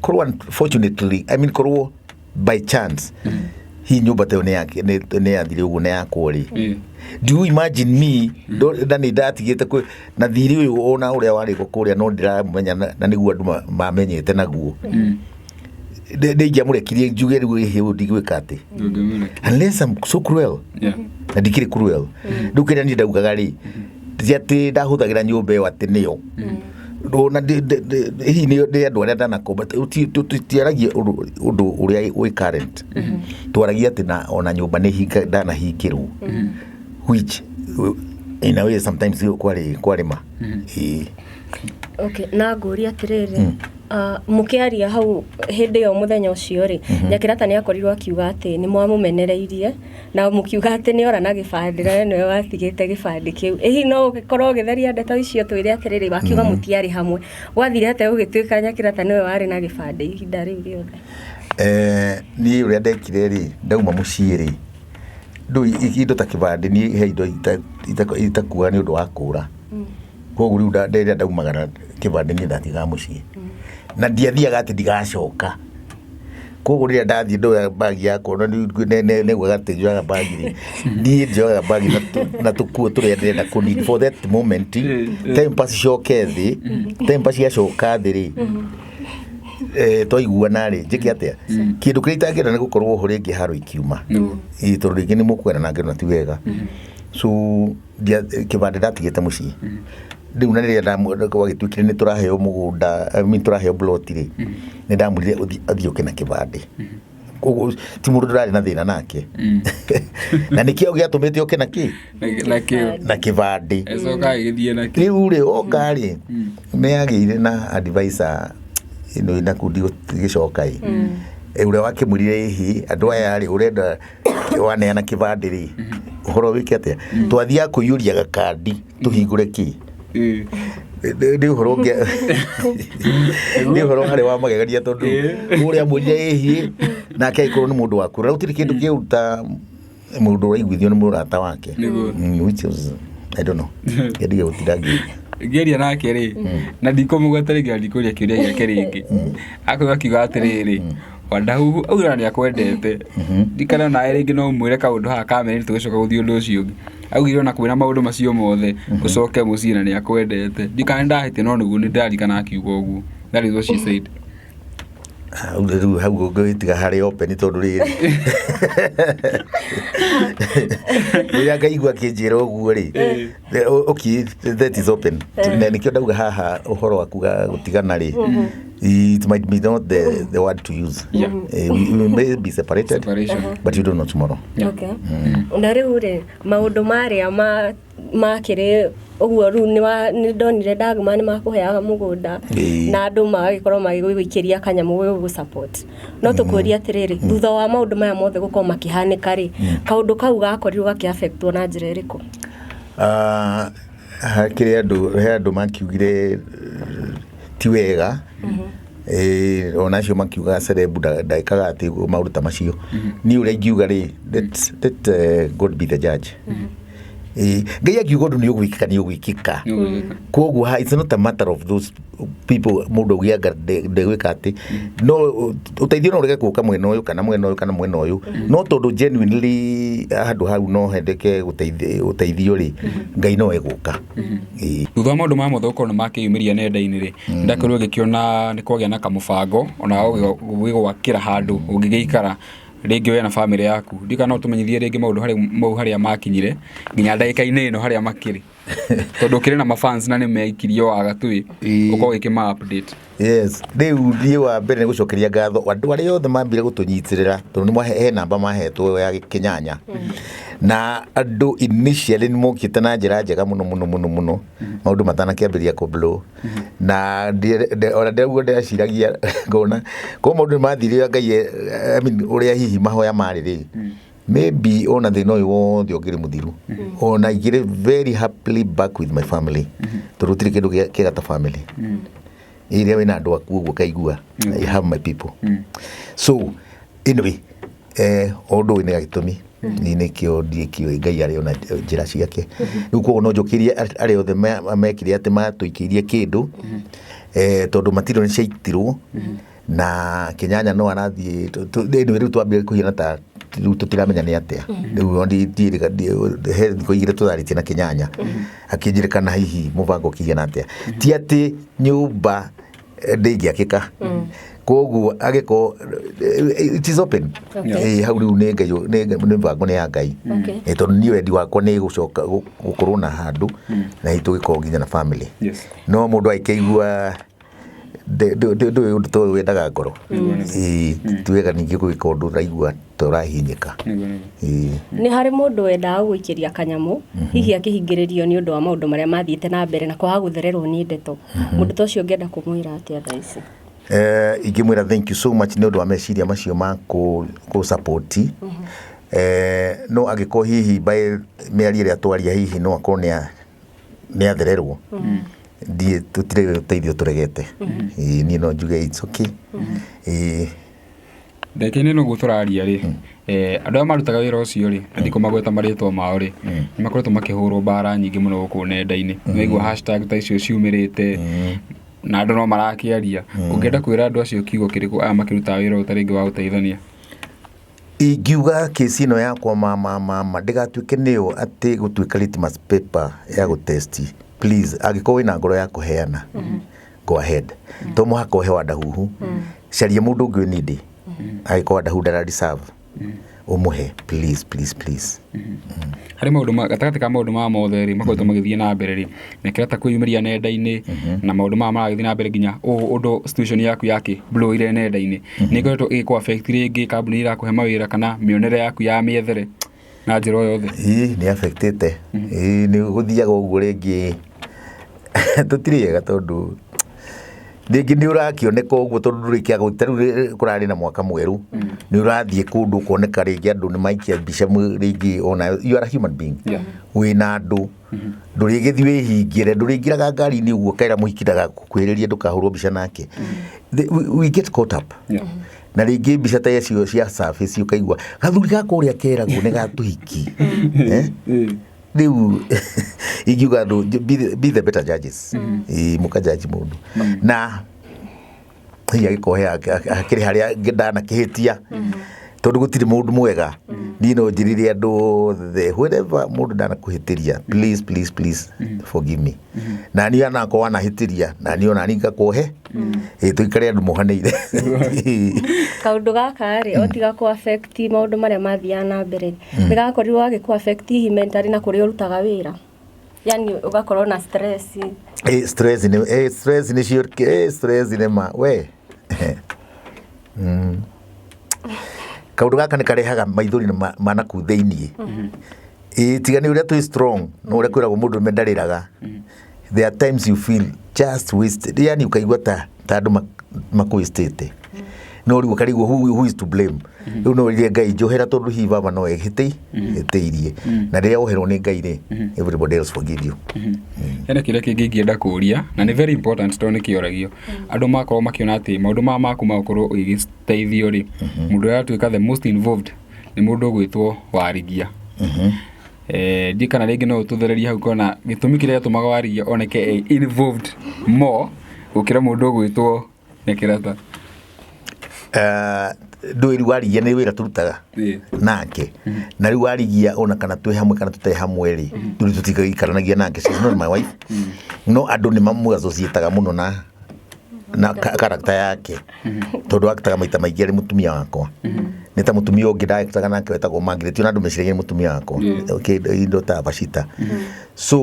korwo unfortunately korwo by chance hii nyumba teo nĩ yathire ũguo nĩ yakwo rĩ do you imagine me nĩ ndatigĩte na thiri ũyũ ona ũrĩa warĩ kũrĩa no ndiramenya na nĩguo andũ mamenyete naguo ndĩngĩamũrekirie njuge rĩu ndigwĩka atĩ unless I'm so cruel na ndikĩrĩ cruel rĩu kĩrĩa niĩ ndaugaga rĩ ti atĩ ndahũthagĩra nyũmba ĩyo atĩ nĩyo na hihi nĩ andũ arĩa ndanakomba tutiaragia ũndũ ũrĩa wĩ current twaragia atĩ ona nyũmba nĩ ndanahingĩrwo which in a way sometimes kwarĩ ma. Okay, na ngũria atĩrĩrĩ mũkĩaria hau hĩndĩ ĩyo mũthenya ũcio rĩ Nyakerata nĩ akorirwo akiuga atĩ nĩ mwamũmenereirie na mũkiuga atĩ nĩ ora na gĩbandĩ na nĩwe watigĩte gĩbandĩ kĩu hihi no ũgĩkorwo ũgĩtheria ndeto icio twĩre atĩrĩrĩ wakiuga mũtiarĩ hamwe gwathire atĩa gũgĩtuĩka Nyakerata nĩwe warĩ na gĩbandĩ ihinda rĩu rĩothe? Niĩ ũrĩa ndekire rĩ ndauma mũciĩ rĩ indo ta kĩbandĩ niĩ he indo itakuaga nĩ ũndũ wa kũũra koguo rĩu rĩrĩa ndaumagara kĩbandĩ niĩ ndatigaga mũciĩ na ndiathiaga atĩ ndigacoka koguo rĩrĩa ndathiĩ ndoya bagi yakwa nĩguo atĩ njoyaga bagi rĩ niĩ njoyaga bagi na tũkuo tũrĩa ndĩrenda kũnini for that moment tempa cicoke thĩ tempa ciacoka thĩ rĩ twaiguana rĩ njĩke atĩa kĩndũ kĩrĩa itangĩenda nĩ gũkorwo ho rĩngĩ haro ikiuma tondũ rĩngĩ nĩ mũkwenda na ngĩrona ti wega so kĩbandĩ ndatigĩte mũciĩ rĩu na rĩrĩa gwagĩtuĩkire nĩ tũraheo mũgũnda tũraheo plot rĩ nĩ ndamwĩrire athiĩ ũke na kĩbandĩ koguo ti mũndũ ndũrarĩ na thĩna nake na nĩkĩo gĩatũmĩte ũke na kĩbandĩ rĩu rĩ oka rĩ nĩ agĩire na advisor ĩno ina kundi gĩcoka ũrĩa wakĩmũrire hihi andũ aya rĩ ũrenda waneana kĩbandĩ rĩ ũhoro wĩke atĩa twathiaga kũiyũria gakandi tũhingũre kĩ nĩ ũhoro harĩ wa magegania tondũ ũrĩa mũrire hihi nake agĩkorwo nĩ mũndũ waku rĩu gũtirĩ kĩndũ kĩruta mũndũ ũraiguithio nĩ mũrata wake which was I don't know kĩndige gũtirangi ngeria nake rĩ na ndikũmũgweta rĩngĩ ndikũria kĩũria gĩake rĩngĩ akoiga akiuga atĩrĩrĩ Wandahuhu augĩra nĩ akwendete ndikana nawe rĩngĩ no mwĩre kaũndũ haha kamera tũgĩcoka gũthiĩ ũndũ ũcio ũngĩ augire ona kwĩna maũndũ macio mothe ũcoke mũciĩ na nĩ akwendete ndikana ndahĩte no nĩguo nĩ ndarikana akiuga ũguo that is what she said. Riu hau ngwitiga harĩ open tondũ rĩrĩ rĩrĩa ngaigua akĩnjĩra ũguo rĩ okay that is open na nĩkĩo ndauga haha ũhoro wa kuga gũtigana rĩ it might be not the word to use. We may be separated but you don't know tomorrow. Okay. Na rĩu rĩ maũndũ marĩa makĩrĩ ũguo rĩu nĩ ndonire ndaguma nĩ makũheaga mũgũnda na andũ magagĩkorwo magĩgũikĩria kanyamũ gũgũ support no tũkũria atĩrĩrĩ thutha wa maũndũ maya mothe gũkorwo makĩhanĩka rĩ kaũndũ kau gakorirwo gakĩaffectwo na njĩra ĩrĩkũ? Hakĩrĩ andũ makiugire ti wega ona acio makiuga cerebu ndaikaga atĩ maũndũ ta macio niĩ ũrĩa ingiuga rĩ let God be the judge. Ngai akiuga ũndũ nĩ ũgwĩkĩka koguo it's not a matter of those people mũndũ ũgĩanga ndegwĩka atĩ no ũteithio no ũrege gũka mwena ũyũ kana mwena ũyũ kana mwena ũyũ no tondũ genuinely handũ hau no hendeke ũteithio rĩ Ngai no egũka. Thutha wa maũndũ maya mothe gũkorwo nĩ makĩyumĩria nenda-inĩ rĩ ndakorwo gĩkĩona nĩ kwagĩa na kamũbango ona gũgĩgwakĩra handũ ũngĩgĩikara rĩngĩ we na family yaku ndika no tũmenyithie rĩngĩ maũndũ harĩa makinyire nginya ndagĩka-inĩ ĩno harĩa makĩrĩ tondũ kĩrĩ na mafans na nĩ meikirio agatũĩ ũkorwo gĩkĩma update. Yes rĩu thiĩ wa mbere nĩ gũcokeria ngatho andũ arĩa othe mambire gũtũnyitĩrĩra tondũ nĩ he namba mahetwo ya Kĩnyanya na andũ initially nĩ mokĩte na njĩra njega mũno maũndũ matanakĩambĩrĩria kũblow na ona ndĩraguo ndĩraciragia ngona kwa maũndũ mathire Ngai I mean ũrĩa hihi mahoya marĩ rĩ maybe ona thĩna ũyũ wothe ũngĩrĩ mũthiru ona igĩrĩ very happily back with my family tondũ gũtirĩ kĩndũ kĩega ta family ĩrĩa wĩna andũ aku ũguo kaigua I have my people. So anyway ũndũ ũyũ nĩ gĩtũmi nĩkĩo ndiĩkĩũĩ Ngai arĩ ona njĩra ciake rĩu koguo no njũkĩrie arĩa othe mekire atĩ matũikĩirie kĩndũ tondũ matirĩ nĩ ciaitirwo na Kĩnyanya no arathiĩ rĩu twambire kũhiana ta rĩu tũtiramenya nĩ atĩa rĩu he thikũ igĩrĩ tũtharĩtie na Kĩnyanya akĩnjĩra kana hihi mũbango ũkĩhiana atĩa ti atĩ nyũmba ndĩngĩakĩka koguo agĩkorwo it is open hau rĩu nĩ Ngai nĩ mũbango nĩ ya Ngai tondũ niĩ wendi wakwa nĩ gũcoka gũkorwo na handũ na tũgĩkorwo nginya na family no mũndũ aikĩigua ndũĩ ũndũ tondũ wendaga ngoro tiwega ningĩ gwĩka ũndũ ũraigua tũrahinyĩka. Nĩ harĩ mũndũ wendaga gũikĩria kanyamũ hihi akĩhingĩrĩrio nĩ ũndũ wa maũndũ marĩa mathiĩte na mbere na kwaga gũthererwo nĩ ndeto mũndũ ta ũcio ũngĩenda kũmwĩra atĩa thaa ici? Ingĩmwĩra thank you so much nĩ ũndũ wa meciria macio ma kũ support no angĩkorwo hihi by mĩario ĩrĩa twaria hihi no akorwo nĩ athererwo ndiĩ tũtirĩ ũteithio tũregete niĩ no njuge it's okay. Ndeke-inĩ no gũtũraria rĩ andũ arĩa marutaga wĩra ũcio rĩ ndiko magweta marĩtwa mao rĩ nĩ makoretwo makĩhũrwo mbara nyingĩ mũno gũkũ nenda-inĩ naigua hashtag ta icio ciumĩrĩte na andũ no marakĩaria ũngĩenda kwĩra andũ acio kiugo kĩrĩkũ aya makĩrutaga wĩra ũtarĩ wa gũteithania? Ingiuga kesi ĩno yakwa mama ndĩgatuĩke nĩyo atĩ gũtuĩka litmus paper ya gũtesti. Please angĩkorwo wĩna ngoro ya kũheana go ahead to mũhaka ũhe Wandahuhu caria mũndũ ũngĩ wĩ nindi angĩkorwo Wandahuhu ndara deserve ũmũhe please. Harĩ maũndũ gatagatĩ ka maũndũ maya mothe rĩ makoretwo magĩthiĩ na mbere rĩ Nyakerata kwĩyumĩria nenda-inĩ na maũndũ maya maragĩthiĩ na mbere nginya ũndũ situation yaku yake blowire nenda-inĩ nĩ ĩkoretwo ĩgĩkũ affect rĩngĩ kambuni irakũhe mawĩra kana mĩonere yaku ya mĩethere na njĩra o yothe? Nĩ affectĩte nĩ gũthiaga ũguo rĩngĩ tũtirĩega tondũ rĩngĩ nĩ ũrakĩoneka ũguo tondũ ndũrĩkĩaga gũtarũ kũrarĩ na mwaka mwerũ nĩ ũrathiĩ kũndũ kuoneka rĩngĩ andũ nĩ maikia mbica rĩngĩ ona you are a human being wĩna andũ ndũrĩgĩthiĩ wĩhingĩre ndũrĩingĩraga ngari-inĩ ũguo kaĩra mũhikiraga kwĩrĩria ndũkahũrwo mbica nake we get caught up na rĩngĩ mbica ta icio cia surface ũkaigua gathuri gaka ũrĩa keragwo nĩ gatũhiki rĩu ingiuga andũ be the better judges mũkajaji mũndũ na hihi agĩkohe akĩrĩ harĩa ndanakĩhĩtia tondũ gũtirĩ mũndũ mwega Nino njirire andu the wherever mundu ndanakuhitiria please forgive me. Na ni anako wanahitiria na ni ona ninga kohe tuikare andu muhaneire. Kaundu gaka ri otiga ku affect maundu maria mathiana mbere nigakorirwo agiku affect mentally na kuri urutaga wira, yani ugakorwo na stress. Stress ni sure stress ni ma we kaundu gaka ni karehaga maithori manaku theinie tigani uria tu strong no uria kwiragwo mundu mendariraga. There are times you feel just wasted, yani ukaigua ta andu makwistete no riu ukarigwo who is to blame. Riu no ria Ngai njohera tondu hi baba no ehiteirie na riria oherwo ni Ngai ri everybody else forgive you. Hena kile kingienda kuria na ni very important to nikioragio andu makorwo makiona ati maundu maku makorwo ugiteithio ri mundu ya tuika the most involved ni mundu gwitwo warigia. Ndikana ringi no ututhereria hau kona gitumi kiria tumaga warigia oneke involved more ukira mundu gwitwo Nyakerata. Ndoi warigia ni wira turutaga nake na riu warigia ona kana twi hamwe kana tutai hamwe ri turi tutikaranagia nake. She's not my wife. No andu ni mamu associataga muno na karakta yake tondu akitaga maita maingi ari mutumia wakwa ni ta mutumia ungi ndakitaga nake wetagwo Margaret na andu meciragia ni mutumia wakwa. Okay, indo ta bashita. So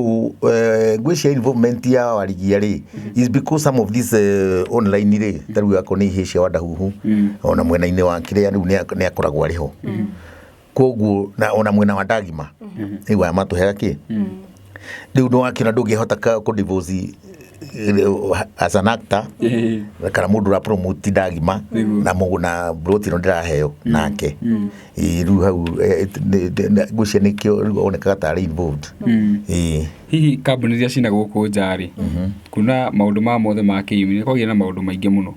ngwiciria involvement ya warigia ri is because some of this online ri taru yako ni hisia Wandahuhu ona mwena-ini wa Kiria riu ni akoragwo ari ho koguo na ona mwena wa Ndagima igwa matuhega ki riu no akina ndungihota ku divorce as an actor kana mundu ra promote Ndagima na muguna brotino ndiraheo nake riu hau ngwiciria nikio onekaga tari involved. Hihi kambuni iria cina guku njari kuna maundu ma mothe ma kiumire kogia na maundu maingi muno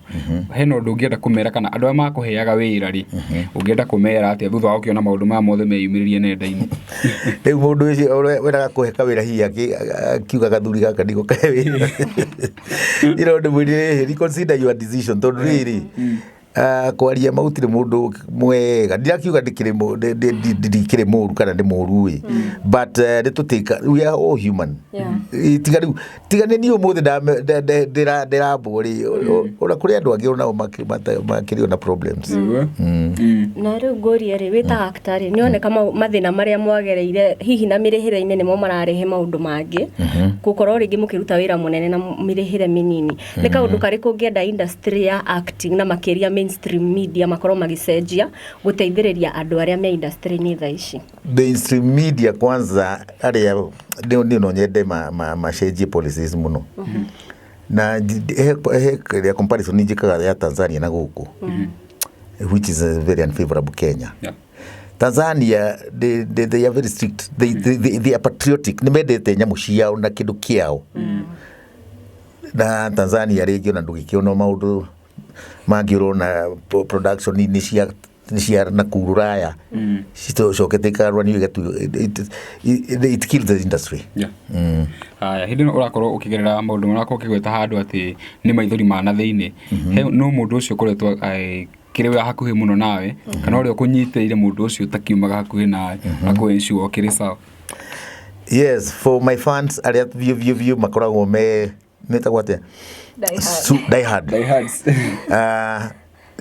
hena undu ungienda kumera kana andu makuheaga wira ri ungienda kumera ati thutha wa ukiona maundu ma mothe meyumiririe nenda-ini. Riu mundu ucio weraga kuheka wira hihi akiuga gathuri gaka ndiko kahe wira iro mwiri reconsider your decision tondu riri kwaria mautire mundu mwega ndirakiuga ndikire muru kana ndi muru wi but nitutika we are all human. Tigani ni umuthi ndiramburi ora kuri andu angi ona makiri na problems. Na riu ngoria ri wita actor ni one kama mathina maria mwagereire hihi na mirihire-ini nimo mararehe maundu mangi gukorwo ringi mukiruta wira munene na mirihire minini ni kaundu kari kungienda industry ya acting na makiria mainstream media makorwo magicenjia guteithiriria andu aria me industry ni tha ici. Mainstream media kwanza aria no nyende macenjie policies muno na he comparison njikaga ya Tanzania na guku which is very unfavorable Kenya. Tanzania they are very strict, they are patriotic, nimendete nyamu ciao na kindu kiao na Tanzania ringi na ndugikiona maundu mangiuro na production ni cia na kuraya citocokete ikarwa ni it kills the industry. Haya hindi no urakorwo ukigerera maundu marako ukigweta handu ati ni maithori mana theini no mundu ucio koretwo kiriwe hakuhi muno nawe kana uri ukunyitire mundu ucio takiumaga hakuhi nawe akuensure okiri sawa. Yes, for my fans aria view makoragwo metagwate die hard.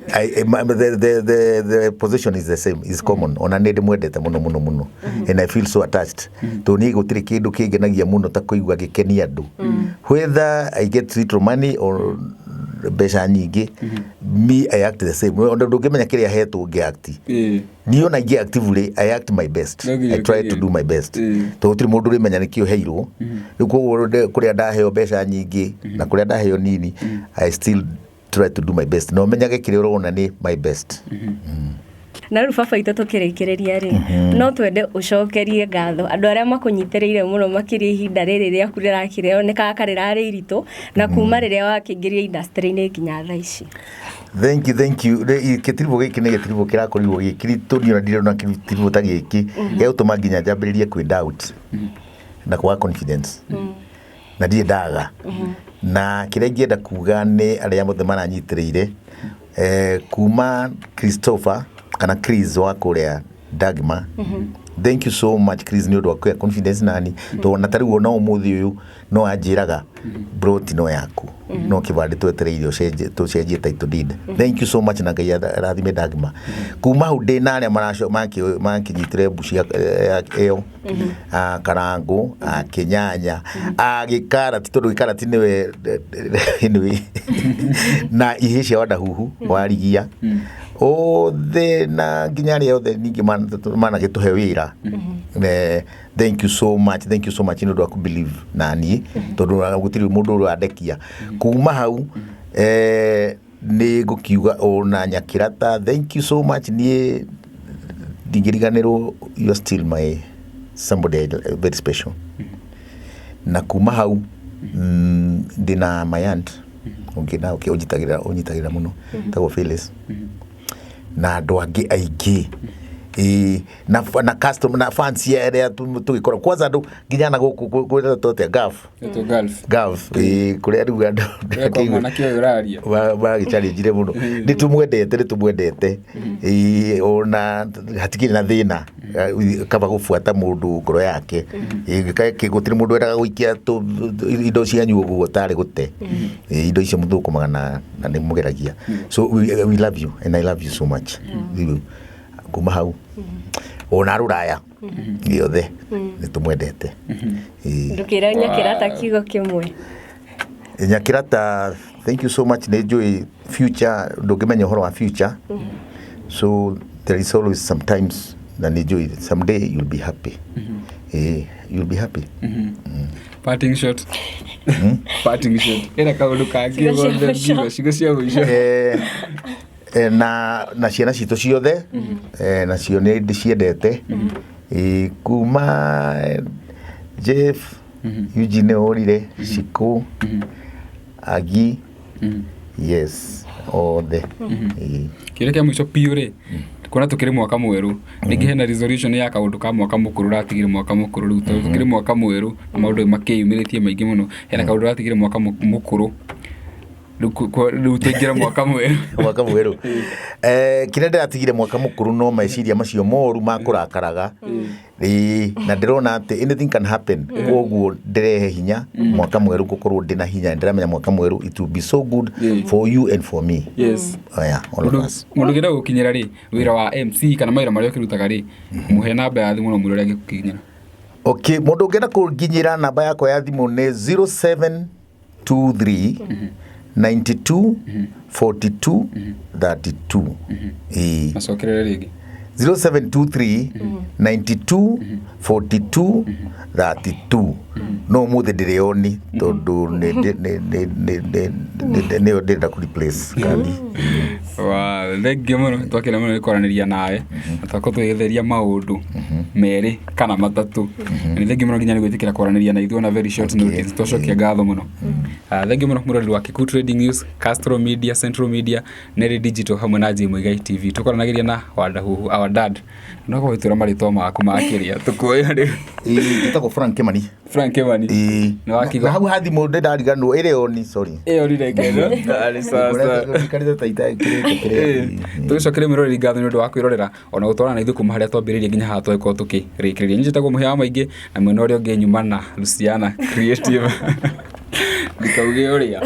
The position is the same, is common. Ona nende mwendete muno and I feel so attached to ni gutiri kindu kingenagia muno ta kuigua gikenia andu whether I get little money or besha nyingi me I act the same. Onda ndungimenya kiria hetwo ngiact ni ona ngi actively I act my best. I try to do my best to utiri mundu rimenya nikio heirwo riko kuria ndaheo besha nyingi na kuria ndaheo nini I still try to do my best. No menyage kire urona ni my best. Na riu baba itu tukirikireria ri no twende ucokerie ngatho andu aria makunyitiriire muno makiri ihinda riri ria kurira kireo ni kaka rirari irito na kuma riria wakingiria industry ni nginya tha ici. Thank you. Kitiribo giki ni kitiribo kirakorirwo gikirito ni ona ndirona kitiribo ta giki geutuma nginya njambiririe kwi doubt na kwa confidence na ndie ndaga na kire ngienda kuga ni aria mothe maranyitiriire kuma Christopher kana Chris wa kuria Dagma. Thank you so much Chris ni ndo kwa confidence nani to na tari wona umuthi uyu no anjiraga bro ti no yaku no kibandi twetereire ucenjie title deed. Thank you so much na Ngai arathime Dagma. Kuma hu ndi na aria maraco makinyitire mbuci eo karangu kinyanya gikarati tondu gikarati niwe na ihe cia Wandahuhu warigia othe na nginya ria othe ningi mana gituhe wira. Thank you so much ni ndo believe nani tondu gutiri mundu uri andekia kuma hau ni gukiuga ona Nyakerata. Thank you so much ni ndingiriganirwo you are still my somebody very special. Na kuma hau ndina my aunt ungina unyitagira muno tago Phyllis na andu angi aingi na Castro na fans ya tugikora kwanza andu nginya na guku tote gaf kuria ruga kwa mwana kio uraria ba gichallenge muno nitumwendete ona hatikiri na thina kaba gufuata mundu ngoro yake gutiri mundu endaga guikia indo cia nyugo gutari gute indo icio muthukumaga na ni mugeragia. So we love you and I love you so much. Kuma hau ona ruraya giothe nitumwendete. Ndukira Nyakerata kigo kimwe. Nyakerata, thank you so much. Enjoy future, ndungimenya uhoro wa future. So there is always sometimes that enjoy someday you'll be happy. You'll be happy. Parting shot. Parting shot. Era kaundu kangi wothe cigo cia mwisho. Na ciana citu ciothe na cio ni ndiciendete kuma Jeff Eugene Orire Siku Agi yes othe kire kia mwisho piure kuna tukiri mwaka mweru ningi hena resolution ya kaundu ka mwaka mukuru ratigire mwaka mukuru riu tukiri mwaka mweru na maundu makiyumiritie maingi muno hena kaundu ratigire mwaka mukuru riu tuingira mwaka mweru kire ndiratigire mwaka mukuru no meciria macio moru makurakaraga na ndirona ati anything can happen koguo ndirehe hinya mwaka mweru gukorwo ndina hinya ndiramenya mwaka mweru it will be so good for you and for me. Yes all of us mundu gira gukinyira ri wira wa MC kana maira mario kirutaga ri muhe namba ya thimu no mwire ria gikukinyira. Okay, mundu ngenda kunginyira namba yako ya thimu ni 0723 92 42 32 Nasokere rigi 0723 92 42 32 no muthe ndirioni tondu ne ndenda ku replace kandi wa thengio muno twakira muno ikoraniria nawe atako twetheria maundu meri kana matatu ni thengio muno nginya ni gwitikira koraniria na ithuona very short notice twacokia ngatho muno thengio muno murori wa Kiku Trading News, Castro Media, Central Media, Neri Digital hamwe na Muigai TV tukoranagiria na Wandahuhu our dad no gwitura maritwa maku ma Kiria tukoya ri itako Frank Kemani no akiga hau hathi mundu ndariganwo ire oni sorry ori regeno ali sasa karita taita kire tucokere mirori ngatho ni undu wa kwirorera ona gutwarana ithuku maharia twambiririe nginya ha tweko tukirikiria njitagwo muhea maingi na mwena uria ungi nyuma na Luciana Creative ndikauge uria